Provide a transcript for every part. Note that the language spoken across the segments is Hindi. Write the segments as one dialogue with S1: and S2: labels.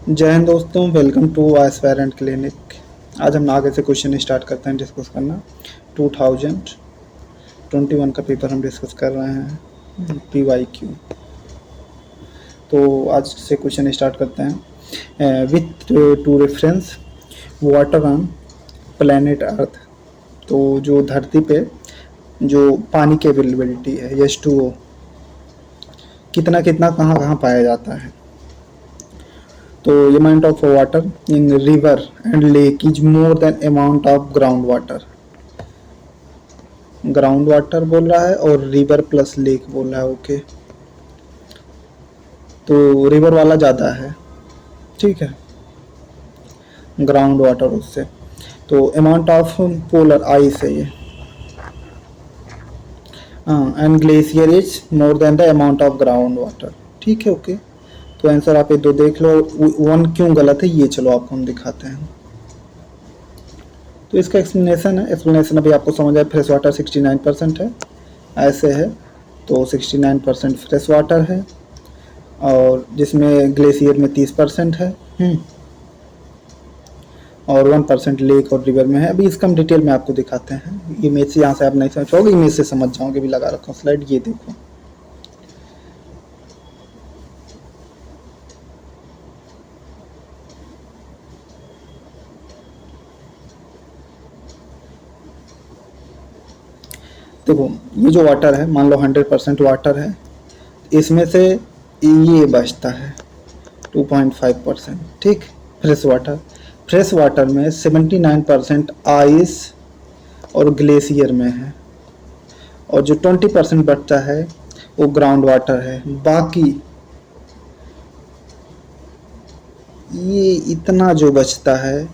S1: जय हिंद दोस्तों, वेलकम टू एस्पायरेंट क्लिनिक। आज हम आगे से क्वेश्चन स्टार्ट करते हैं डिस्कस करना। 2021 का पेपर हम डिस्कस कर रहे हैं, PYQ। तो आज से क्वेश्चन स्टार्ट करते हैं। With to reference water on planet earth. तो जो धरती पे जो पानी की अवेलेबिलिटी है H2O कितना कितना कहाँ कहाँ पाया जाता है। तो amount of water in river and lake is more than amount of ground water. Ground water बोल रहा है और रिवर प्लस लेक बोल रहा है। ओके, तो रिवर वाला ज़्यादा है, ठीक है, ग्राउंड वाटर उससे। तो अमाउंट ऑफ पोलर आइस है ये, and glacier is more than the amount of ground water. ठीक है, ओके। तो आंसर आप ये दो देख लो। वन क्यों गलत है ये चलो आपको हम दिखाते हैं। तो इसका एक्सप्लेनेशन अभी आपको समझ आए। फ्रेश वाटर 69% है, ऐसे है। तो 69% फ्रेश वाटर है और जिसमें ग्लेशियर में 30% है, और 1% लेक और रिवर में है। अभी इसका हम डिटेल में आपको दिखाते हैं। इमेज से यहाँ से आप नहीं समझ पाओगे, इमेज से समझ जाओगे। भी लगा रखा हूँ स्लाइड, ये देखो। देखो ये जो वाटर है, मान लो 100% वाटर है, इसमें से ये बचता है 2.5%, ठीक। फ्रेश वाटर में 79% आइस और ग्लेशियर में है, और जो 20% बचता है वो ग्राउंड वाटर है। बाकी ये इतना जो बचता है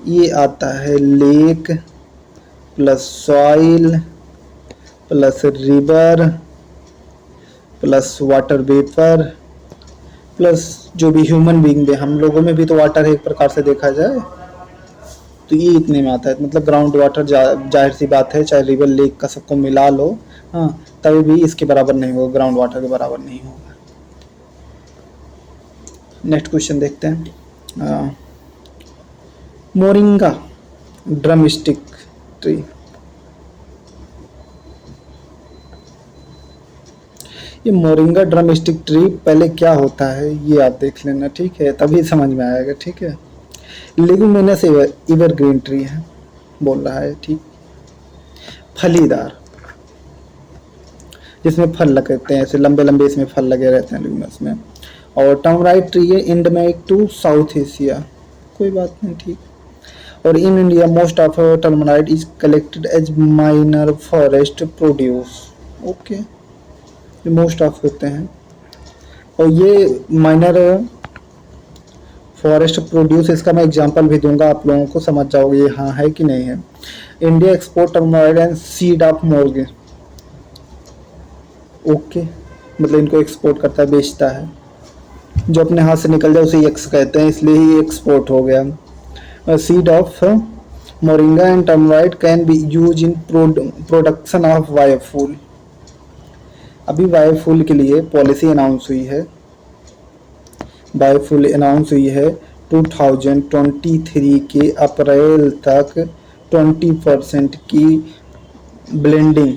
S1: ये आता है lake plus soil plus river plus water vapour plus जो भी ह्यूमन बीइंग है, हम लोगों में भी तो वाटर है एक प्रकार से देखा जाए, तो ये इतने में आता है। मतलब ग्राउंड वाटर जाहिर सी बात है, चाहे रिवर लेक का सबको मिला लो, हाँ, तभी भी इसके बराबर नहीं होगा, ग्राउंड वाटर के बराबर नहीं होगा। नेक्स्ट क्वेश्चन देखते हैं। Moringa drumstick tree. ये मोरिंगा ड्रमस्टिक ट्री पहले क्या होता है ये आप देख लेना, ठीक है, तभी समझ में आएगा, ठीक है। लेगुमिनस एवरग्रीन ट्री है बोल रहा है, ठीक, फलीदार, जिसमें फल लगते हैं, ऐसे लंबे लंबे इसमें फल लगे रहते हैं लेगुमिनस में। और टर्मराइट ट्री है एंडेमिक टू साउथ एशिया, कोई बात नहीं, ठीक। और in India most of tamarind is collected as minor forest produce. Okay, ये मोस्ट ऑफ होते हैं, और ये माइनर फॉरेस्ट प्रोड्यूस, इसका मैं एग्जांपल भी दूंगा, आप लोगों को समझ जाओगे ये हाँ है कि नहीं है। India export turmeric and seed of moringa. Okay, मतलब इनको एक्सपोर्ट करता है, बेचता है, जो अपने हाथ से निकल जाए उसे एक्स कहते हैं, इसलिए ही एक्सपोर्ट हो गया। Seed of moringa and turmeric can be use in production of biofuel. अभी बायोफ्यूल के लिए पॉलिसी अनाउंस हुई है, बायोफ्यूल अनाउंस हुई है 2023 के अप्रैल तक 20% की ब्लेंडिंग,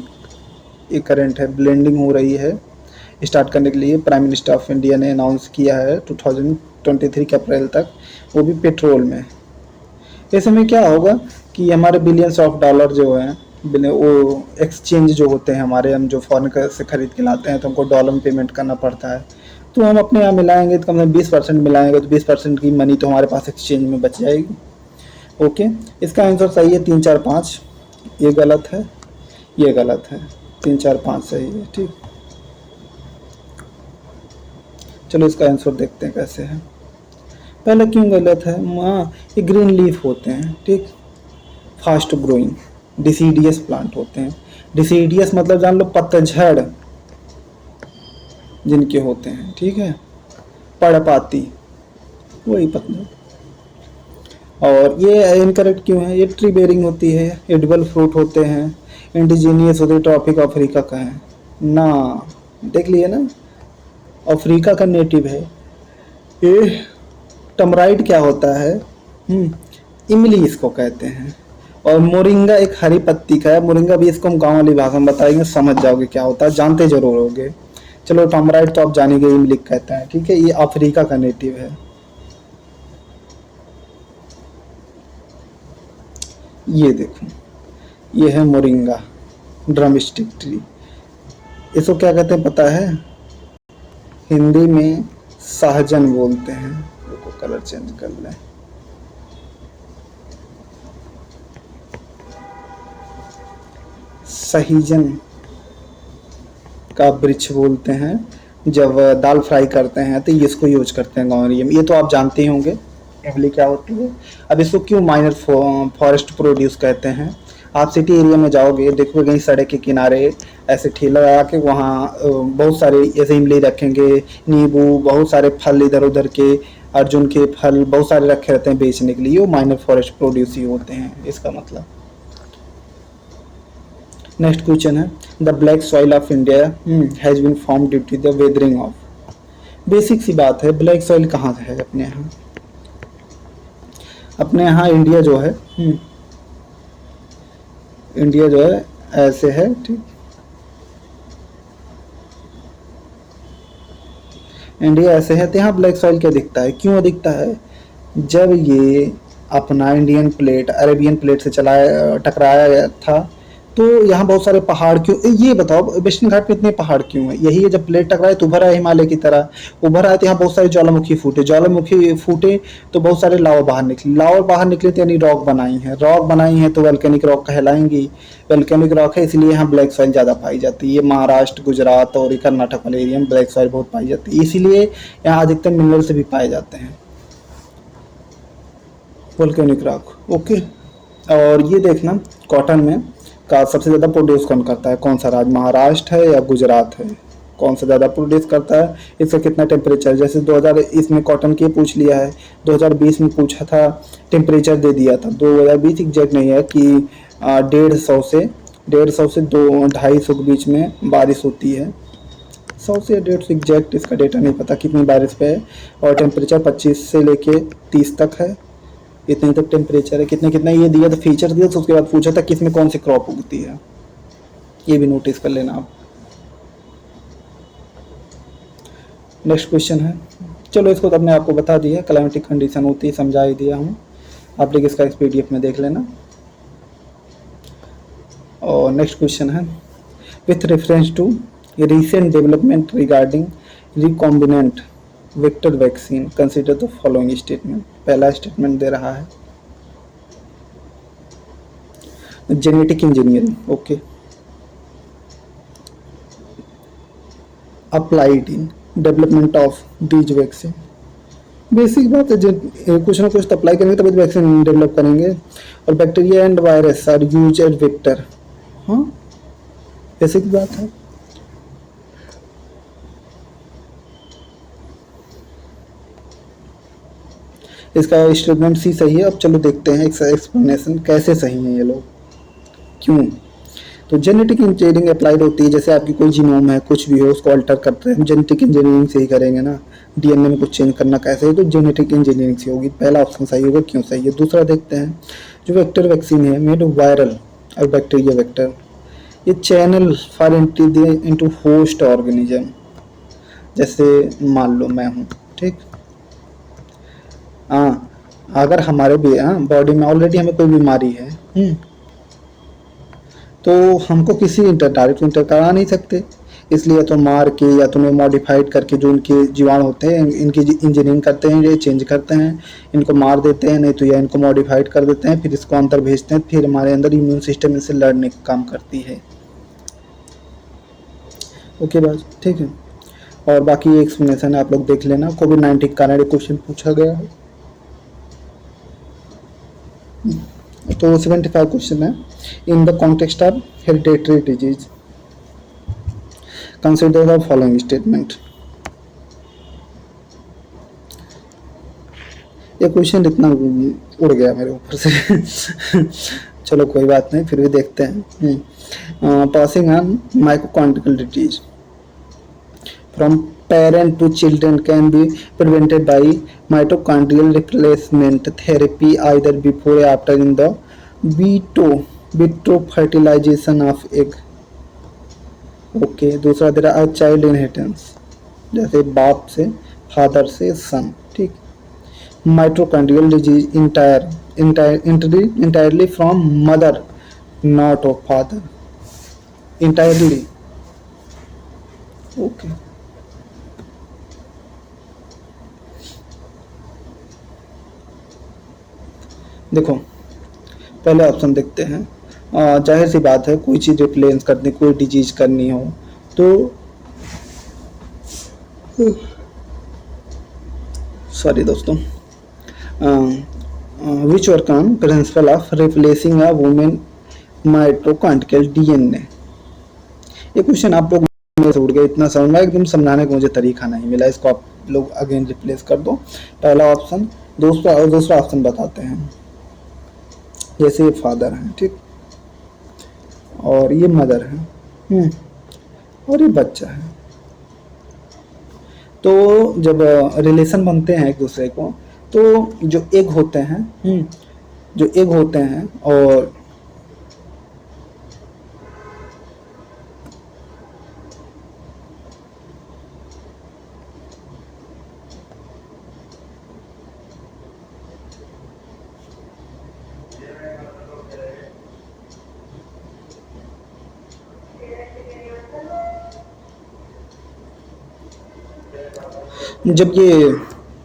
S1: ये करंट है, ब्लेंडिंग हो रही है स्टार्ट करने के लिए। प्राइम मिनिस्टर ऑफ इंडिया ने अनाउंस किया है 2023 के अप्रैल तक, वो भी पेट्रोल में। ऐसे में क्या होगा कि हमारे बिलियंस ऑफ डॉलर जो हैं, वो एक्सचेंज जो होते हैं हमारे, हम जो फॉरेन से खरीद के लाते हैं तो हमको डॉलर में पेमेंट करना पड़ता है, तो हम अपने यहाँ मिलाएंगे तो कम से कम 20% मिलाएंगे, तो 20% की मनी तो हमारे पास एक्सचेंज में बच जाएगी। ओके, इसका आंसर सही है 3 4 5, ये गलत है, ये गलत है, 3 4 5 सही है, ठीक। चलो इसका आंसर देखते हैं कैसे है। पहले क्यों गलत है, ये ग्रीन लीफ होते हैं, ठीक, फास्ट ग्रोइंग डिसीडियस प्लांट होते हैं। डिसीडियस मतलब जान लो पतझड़ जिनके होते हैं, ठीक है, पर्णपाती, वही पतझड़। और ये इनकरेक्ट क्यों है, ये ट्री बेरिंग होती है, एडिबल फ्रूट होते हैं, इंडिजीनियस होते, ट्रॉपिक अफ्रीका का है ना, देख लिए ना, अफ्रीका का नेटिव है ये, टमराइड क्या होता है? इमली इसको कहते हैं। और मोरिंगा एक हरी पत्ती का है। मोरिंगा भी इसको हम गाँव वाली भाषा में बताएंगे, समझ जाओगे क्या होता है, जानते जरूर होगे। चलो टमराइड तो आप जानेंगे, इमली कहते हैं, ठीक है। ये अफ्रीका का नेटिव है। ये देखो, ये है मोरिंगा ड्रमस्टिक ट्री। इसको क्या कहते हैं पता है? हिंदी में सहजन बोलते हैं। रुको कलर चेंज कर लें। सहीजन का वृक्ष बोलते हैं। जब दाल फ्राई करते हैं तो इसको यूज करते हैं गाँव एरिया में। ये तो आप जानते ही होंगे इमली क्या होती है। अब इसको क्यों माइनर फॉरेस्ट प्रोड्यूस कहते हैं? आप सिटी एरिया में जाओगे, देखोगे कहीं सड़क के किनारे ऐसे ठेला लगा के वहाँ बहुत सारे ऐसे इमली रखेंगे, नींबू, बहुत सारे फल इधर उधर के, अर्जुन के फल बहुत सारे रखे रहते हैं बेचने के लिए। वो माइनर फॉरेस्ट प्रोड्यूस ही होते हैं, इसका मतलब। नेक्स्ट क्वेश्चन है, the black soil of India has been form due to the weathering of. Basic सी बात है, ब्लैक सॉइल कहाँ है अपने यहाँ? अपने यहाँ इंडिया जो है, इंडिया जो है ऐसे है, ठीक। इंडिया ऐसे है तो यहाँ ब्लैक सॉइल क्या दिखता है? क्यों दिखता है? जब ये अपना इंडियन प्लेट अरेबियन प्लेट से टकराया गया था, तो यहाँ बहुत सारे पहाड़ क्यों? ये बताओ वेस्टर्न घाट में इतने पहाड़ क्यों है? यही है, जब प्लेट टकराए तो उभर आए हिमालय की तरह, उभर आए तो यहाँ बहुत सारे ज्वालामुखी फूटे तो बहुत सारे लावा बाहर निकले तो यानी रॉक बनाई हैं तो वल्केनिक रॉक कहलाएंगी। वल्केनिक रॉक है, इसलिए यहाँ ब्लैक सॉइल ज़्यादा पाई जाती है। ये महाराष्ट्र, गुजरात और कर्नाटक वाले एरिया में ब्लैक सॉइल बहुत पाई जाती है, इसीलिए यहाँ अधिकतर मिनरल से भी पाए जाते हैं वल्केनिक रॉक। ओके, और ये देखना कॉटन में का सबसे ज़्यादा प्रोड्यूस कौन करता है? कौन सा राज्य? महाराष्ट्र है या गुजरात है? कौन सा ज़्यादा प्रोड्यूस करता है? इसका कितना टेम्परेचर? जैसे 2020 में कॉटन के पूछ लिया है, 2020 में पूछा था, टेम्परेचर दे दिया था। 2020 एग्जैक्ट नहीं है कि 150 से 250 के बीच में बारिश होती है। 100 से 150 एग्जैक्ट इसका डेटा नहीं पता कितनी बारिश पे है। और टेम्परेचर 25 से लेके 30 तक है, इतने तक टेम्परेचर है। कितना ये दिया था, फीचर दिया था, उसके बाद पूछा था किसमें कौन सी क्रॉप उगती है, ये भी नोटिस कर लेना आप। नेक्स्ट क्वेश्चन है, चलो इसको तो अपने आपको बता दिया, क्लाइमेटिक कंडीशन होती है, समझा ही दिया हूँ, आप लोग इसका PDF में देख लेना। और नेक्स्ट क्वेश्चन है, with reference to recent development regarding recombinant vector vaccine consider the following statement. पहला स्टेटमेंट दे रहा है genetic engineering, okay, applied in development of these vaccine. Basic बात है, कुछ ना कुछ तो अप्लाई करेंगे तभी वैक्सीन डेवलप करेंगे। और bacteria and virus are use as vector, हाँ बेसिक बात है। इसका स्टेटमेंट सी सही है। अब चलो देखते हैं एक्सप्लेनेशन कैसे सही है ये लोग, क्यों। तो जेनेटिक इंजीनियरिंग अप्लाइड होती है, जैसे आपकी कोई जीनोम है, कुछ भी हो, उसको अल्टर करते हैं, जेनेटिक इंजीनियरिंग से ही करेंगे ना। DNA में कुछ चेंज करना कैसे है, तो जेनेटिक इंजीनियरिंग से होगी। पहला ऑप्शन सही होगा, क्यों सही है। दूसरा देखते हैं, जो वेक्टर वैक्सीन है मेड वायरल और बैक्टीरिया वेक्टर, ये channel for entry into host organism. जैसे मान लो मैं हूँ, ठीक, हाँ, अगर हमारे बॉडी में ऑलरेडी हमें कोई बीमारी है, तो हमको किसी डायरेक्ट इंटर करा नहीं सकते, इसलिए तो मार के या तो मॉडिफाइड करके जो इनके जीवाणु होते हैं इनकी इंजीनियरिंग करते हैं, ये चेंज करते हैं, इनको मार देते हैं, नहीं तो या इनको मॉडिफाइड कर देते हैं, फिर इसको अंदर भेजते हैं, फिर हमारे अंदर इम्यून सिस्टम इनसे लड़ने का काम करती है। ओके बस, ठीक है। और बाकी एक्सप्लेनेशन आप लोग देख लेना। कोविड-19 के कारण क्वेश्चन पूछा गया है। तो 75 क्वेश्चन है, in the context of hereditary disease consider the following statement. ये क्वेश्चन इतना उड़ गया मेरे ऊपर से चलो कोई बात नहीं, फिर भी देखते हैं। Passing on mitochondrial disease from parent to children can be prevented by mitochondrial replacement therapy either before or after in the vitro fertilization of egg. Okay, दूसरा दे रहा है चाइल्ड इनहेरिटेंस, जैसे बाप से, फादर से सन, ठीक। Mitochondrial disease entirely from mother not of father, entirely, okay. देखो पहले ऑप्शन देखते हैं। जाहिर सी बात है, कोई चीज़ रिप्लेस करनी, कोई डिजीज करनी हो तो सॉरी दोस्तों, which work on principle of replacing a women mitochondrial DNA. ये क्वेश्चन आप लोग में से उड़ गए, इतना समझ में एकदम समझाने का मुझे तरीका नहीं मिला, इसको आप लोग अगेन रिप्लेस कर दो। पहला ऑप्शन, दूसरा ऑप्शन बताते हैं। जैसे ये फादर हैं, ठीक, और ये मदर है, और ये बच्चा है। तो जब रिलेशन बनते हैं एक दूसरे को, तो जो एग होते हैं, जो एग होते हैं, और जब ये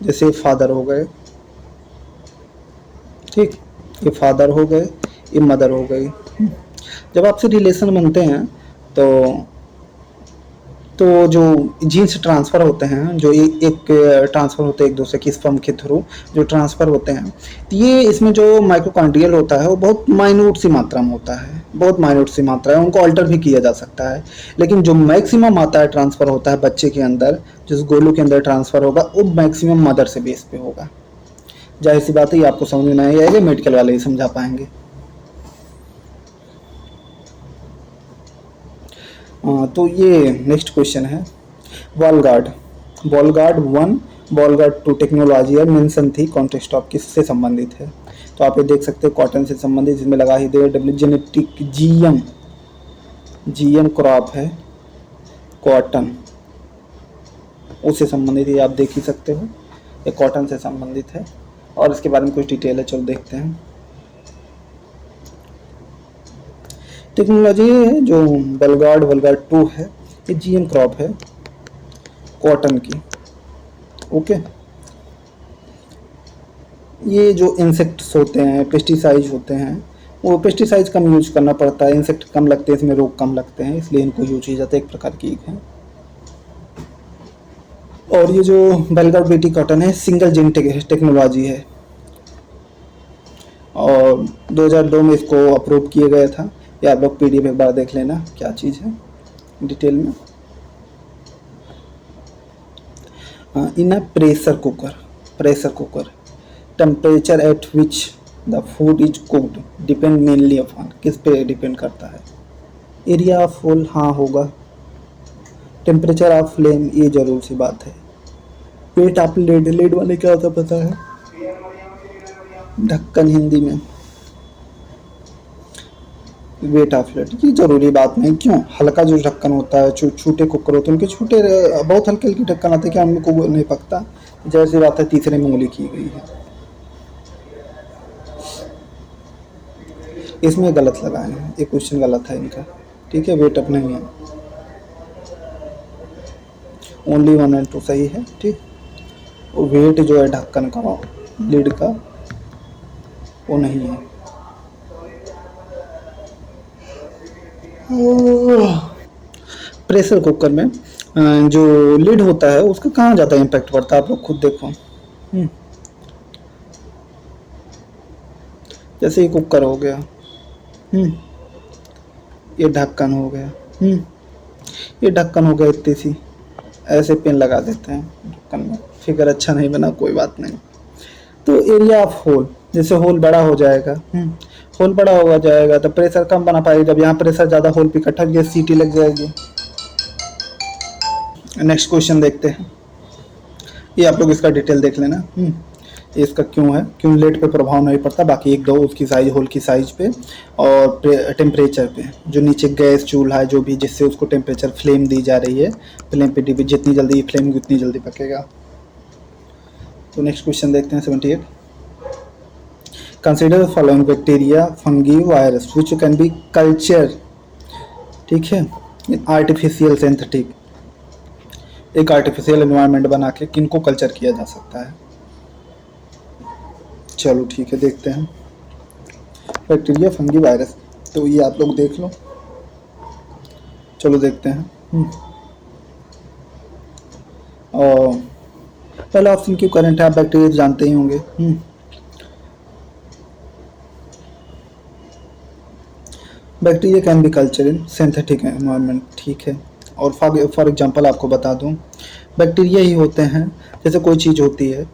S1: जैसे फादर हो गए, ठीक, ये फादर हो गए, ये मदर हो गई, जब आपसे रिलेशन बनते हैं तो जो जीन्स ट्रांसफ़र होते हैं, जो एक ट्रांसफ़र होते हैं एक दूसरे की स्पर्म के थ्रू जो ट्रांसफ़र होते हैं, तो ये इसमें जो माइटोकॉन्ड्रियल होता है वो बहुत माइन्यूट सी मात्रा में होता है, बहुत माइन्यूट सी मात्रा है, उनको अल्टर भी किया जा सकता है। लेकिन जो मैक्सिमम आता है ट्रांसफ़र होता है बच्चे के अंदर, जिस गोलू के अंदर ट्रांसफ़र होगा, वो मैक्सिमम मदर से बेस पे होगा। जाहिर सी बात है, ये आपको समझ में नहीं आएगा, मेडिकल वाले ही समझा पाएंगे। तो ये नेक्स्ट क्वेश्चन है, वॉलगार्ड 1, वॉलगार्ड 2 टेक्नोलॉजी है, मेंशन थी, कॉन्टेक्स्ट ऑफ किससे संबंधित है। तो आप ये देख सकते हैं कॉटन से संबंधित, जिसमें लगा ही दे डब्ल्यू जेनेटिक जीएम क्रॉप है, कॉटन उससे संबंधित है, आप देख ही सकते हो, ये कॉटन से संबंधित है। और इसके बारे में कुछ डिटेल है, चलो देखते हैं। टेक्नोलॉजी जो वॉलगार्ड 2 है, ये जीएम क्रॉप है कॉटन की, ओके। ये जो इंसेक्ट्स होते हैं, पेस्टिसाइड होते हैं, वो पेस्टिसाइड कम यूज करना पड़ता है, इंसेक्ट कम लगते हैं, इसमें रोग कम लगते हैं, इसलिए इनको यूज किया जाता है, एक प्रकार की है। और ये जो वॉलगार्ड बीटी कॉटन है, सिंगल जीन टेक्नोलॉजी है, और 2002 में इसको अप्रूव किया गया था। ये आप लोग पीडीएफ एक बार देख लेना क्या चीज़ है डिटेल में। In a pressure cooker temperature at which the food is cooked depend mainly upon, किस पे डिपेंड करता है। एरिया ऑफ होल, हाँ होगा। टेम्परेचर ऑफ फ्लेम, ये जरूर सी बात है। वेट ऑफ लेड वाले क्या होता पता है, ढक्कन हिंदी में वेट ऑफ लेड, ये जरूरी बात नहीं। क्यों, हल्का जो ढक्कन होता है, छोटे कुकर होते हैं उनके छोटे बहुत हल्के हल्के ढक्कन आते हैं, क्या उनको नहीं पकता। जैसी बात है तीसरे में उंगली की गई है, इसमें गलत लगाए हैं, ये क्वेश्चन गलत है इनका, ठीक है। वेट अप नहीं है, ओनली 1 और 2 सही है, ठीक। और वेट जो है ढक्कन का, लिड का, वो नहीं है। प्रेशर कुकर में जो लिड होता है उसका कहाँ ज़्यादा इम्पैक्ट पड़ता है, आप लोग खुद देखो। जैसे ये कुकर हो गया, ये ढक्कन हो गया, ये ढक्कन हो गया, इतनी सी ऐसे पेन लगा देते हैं ढक्कन में, फिगर अच्छा नहीं बना, कोई बात नहीं। तो एरिया ऑफ होल, जैसे होल बड़ा हो जाएगा, होल बड़ा हो जाएगा तो प्रेशर कम बना पाएगा। जब यहाँ प्रेशर ज़्यादा होल पे इकट्ठा, ये सीटी लग जाएगी, नेक्स्ट क्वेश्चन देखते हैं। ये आप लोग इसका डिटेल देख लेना। इसका क्यों है, क्यूमुलेट पे प्रभाव नहीं पड़ता, बाकी एक दो उसकी साइज, होल की साइज पे और टेम्परेचर पे, जो नीचे गैस चूल्हा है जो भी, जिससे उसको टेम्परेचर फ्लेम दी जा रही है, फ्लेम पे डी जितनी जल्दी फ्लेम उतनी जल्दी पकेगा। तो नेक्स्ट क्वेश्चन देखते हैं 78। Consider following bacteria, fungi, virus which can be culture, ठीक है, आर्टिफिशियल सिंथेटिक, एक आर्टिफिशियल एनवायरनमेंट बना के किनको कल्चर किया जा सकता है। चलो ठीक है, देखते हैं। बैक्टीरिया, फंगी, वायरस, तो ये आप लोग देख लो। चलो देखते हैं। और पहला ऑप्शन क्यों करंट है, आप बैक्टीरिया जानते ही होंगे। Bacteria can be culture in synthetic environment, ठीक है। और फॉर एग्जांपल आपको बता दूं, बैक्टीरिया ही होते हैं, जैसे कोई चीज़ होती है।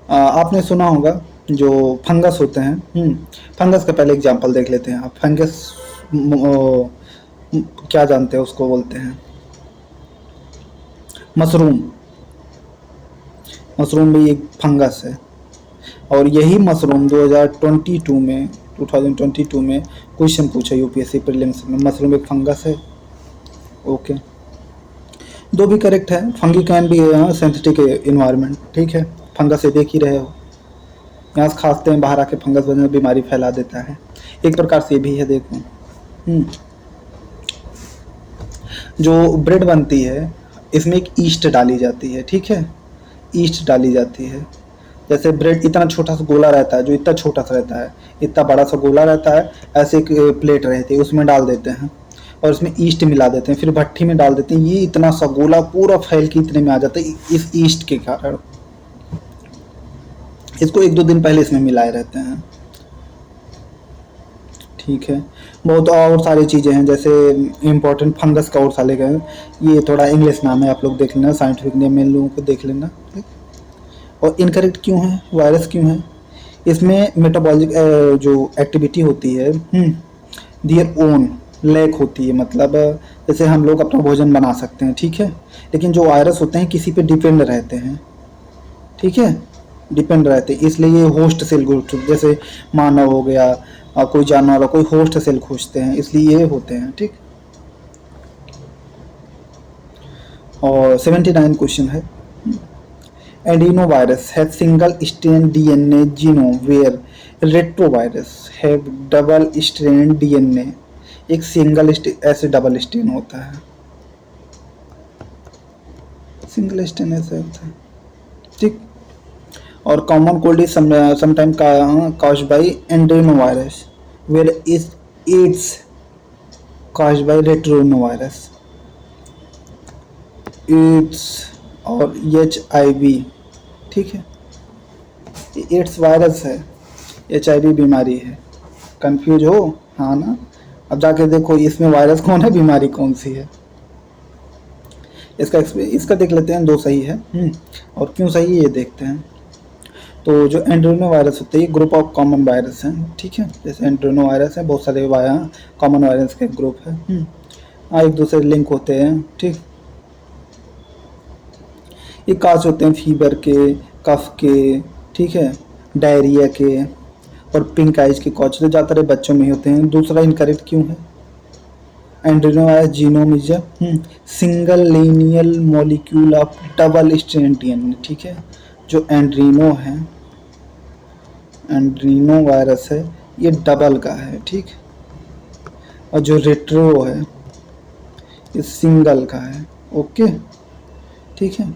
S1: आपने सुना होगा जो फंगस होते हैं। फंगस का पहले एग्जांपल देख लेते हैं। आप फंगस क्या जानते हैं, उसको बोलते हैं मशरूम। मशरूम भी एक फंगस है, और यही मशरूम 2022 में क्वेश्चन पूछा यूपीएससी प्रीलिम्स में, मशरूम एक फंगस है। ओके, दो भी करेक्ट है। फंगी कैन भी सिंथेटिक इन्वायरमेंट, ठीक है। फंगस से देख ही रहे हो, यहाँ से खांसते हैं, बाहर आके फंगस वजह बीमारी फैला देता है। एक प्रकार से भी है, देखो। जो ब्रेड बनती है, इसमें एक ईस्ट डाली जाती है, ठीक है, ईस्ट डाली जाती है। जैसे ब्रेड इतना छोटा सा गोला रहता है, जो इतना छोटा सा रहता है, इतना बड़ा सा गोला रहता है, ऐसे एक प्लेट रहती है, उसमें डाल देते हैं और उसमें ईस्ट मिला देते हैं, फिर भट्टी में डाल देते हैं। ये इतना सा गोला पूरा फैल के इतने में आ जाता है, इस ईस्ट के कारण। इसको 1-2 दिन पहले इसमें मिलाए रहते हैं, ठीक है। बहुत और सारी चीज़ें हैं, जैसे इम्पोर्टेंट फंगस का और साले का, ये थोड़ा इंग्लिश नाम है, आप लोग देख लेना, साइंटिफिक नेम इन लोगों को देख लेना। और इनकरेक्ट क्यों है, वायरस क्यों है, इसमें मेटाबॉलिक जो एक्टिविटी होती है, दियर ओन लैक होती है। मतलब जैसे हम लोग अपना भोजन बना सकते हैं, ठीक है, लेकिन जो वायरस होते हैं किसी पे डिपेंड रहते हैं, ठीक है, डिपेंड रहते हैं। इसलिए ये होस्ट सेल ग्रुप, जैसे मानव हो गया, कोई जानवर वाला, कोई होस्ट सेल खोजते हैं, इसलिए ये होते हैं, ठीक। और 79 क्वेश्चन है। Adenovirus have single strand DNA genome where retrovirus have double strand DNA. एक सिंगल ऐसे डबल स्ट्रैंड होता है, सिंगल स्ट्रैंड ऐसे होता है, ठीक। और common cold is sometime caused by adenovirus where is AIDS caused by retrovirus, AIDS और HIV, ठीक है। एड्स वायरस है, HIV बीमारी है। कंफ्यूज हो, हाँ ना, अब जाके देखो इसमें वायरस कौन है, बीमारी कौन सी है। इसका देख लेते हैं, दो सही है। और क्यों सही है ये देखते हैं। तो जो एंड्रोनो वायरस होते हैं, ये ग्रुप ऑफ कॉमन वायरस हैं, ठीक है। जैसे एंड्रोनो वायरस है, बहुत सारे कॉमन वायरस के ग्रुप है, एक दूसरे लिंक होते हैं, ठीक। ये काज होते हैं फीवर के, कफ के, ठीक है, डायरिया के, और पिंक आइज के कॉज तो ज़्यादातर बच्चों में ही होते हैं। दूसरा इनकरेक्ट क्यों है, adenovirus genome is single linear molecule of double strand DNA, ठीक है। जो एंड्रीनो है, एंड्रीनो वायरस है, ये डबल का है, ठीक। और जो रेट्रो है, ये सिंगल का है, ओके, ठीक है।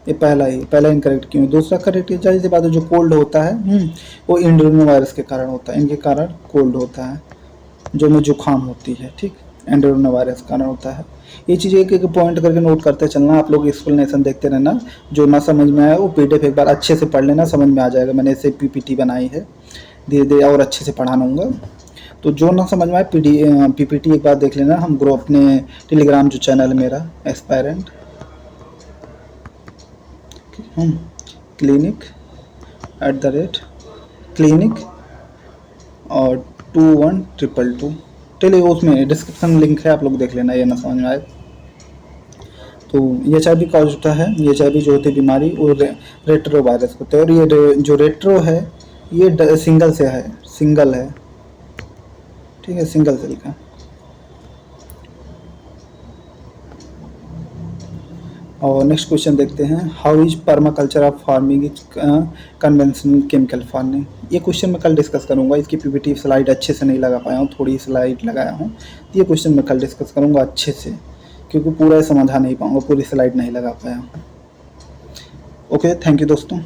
S1: ये पहला इनकरेक्ट क्यों। दूसरा करेक्ट, जाहिर सी बात है, जो कोल्ड होता है वो एंड्रीनो वायरस के कारण होता है, इनके कारण कोल्ड होता है, जो में जुकाम होती है, ठीक, एंड्रोनो वायरस कारण होता है। ये चीज़ एक एक पॉइंट करके नोट करते चलना। आप लोग एक्सप्लेनेशन देखते रहना, जो ना समझ में आया वो पीडीएफ एक बार अच्छे से पढ़ लेना, समझ में आ जाएगा। मैंने इसे पीपीटी बनाई है, धीरे धीरे और अच्छे से पढ़ाऊँगा। तो जो ना समझ में आए पीपीटी एक बार देख लेना। हम ग्रुप अपने टेलीग्राम जो चैनल है मेरा एस्पायरेंट क्लिनिक @clinic और 2122 चलिए, उसमें डिस्क्रिप्शन लिंक है, आप लोग देख लेना, ये ना समझ में आए तो HIV कॉज होता है, HIV जो होती है बीमारी वो रेट्रो वायरस होते हैं, और ये जो रेट्रो है ये सिंगल से है, सिंगल है, ठीक है, सिंगल सेल का। और नेक्स्ट क्वेश्चन देखते हैं, how is permaculture of farming is conventional chemical farming. ये क्वेश्चन मैं कल डिस्कस करूंगा, इसकी पीपीटी स्लाइड अच्छे से नहीं लगा पाया हूँ, थोड़ी स्लाइड लगाया हूँ, तो ये क्वेश्चन मैं कल डिस्कस करूंगा अच्छे से, क्योंकि पूरा समझा नहीं पाऊंगा, पूरी स्लाइड नहीं लगा पाया। ओके, थैंक यू दोस्तों।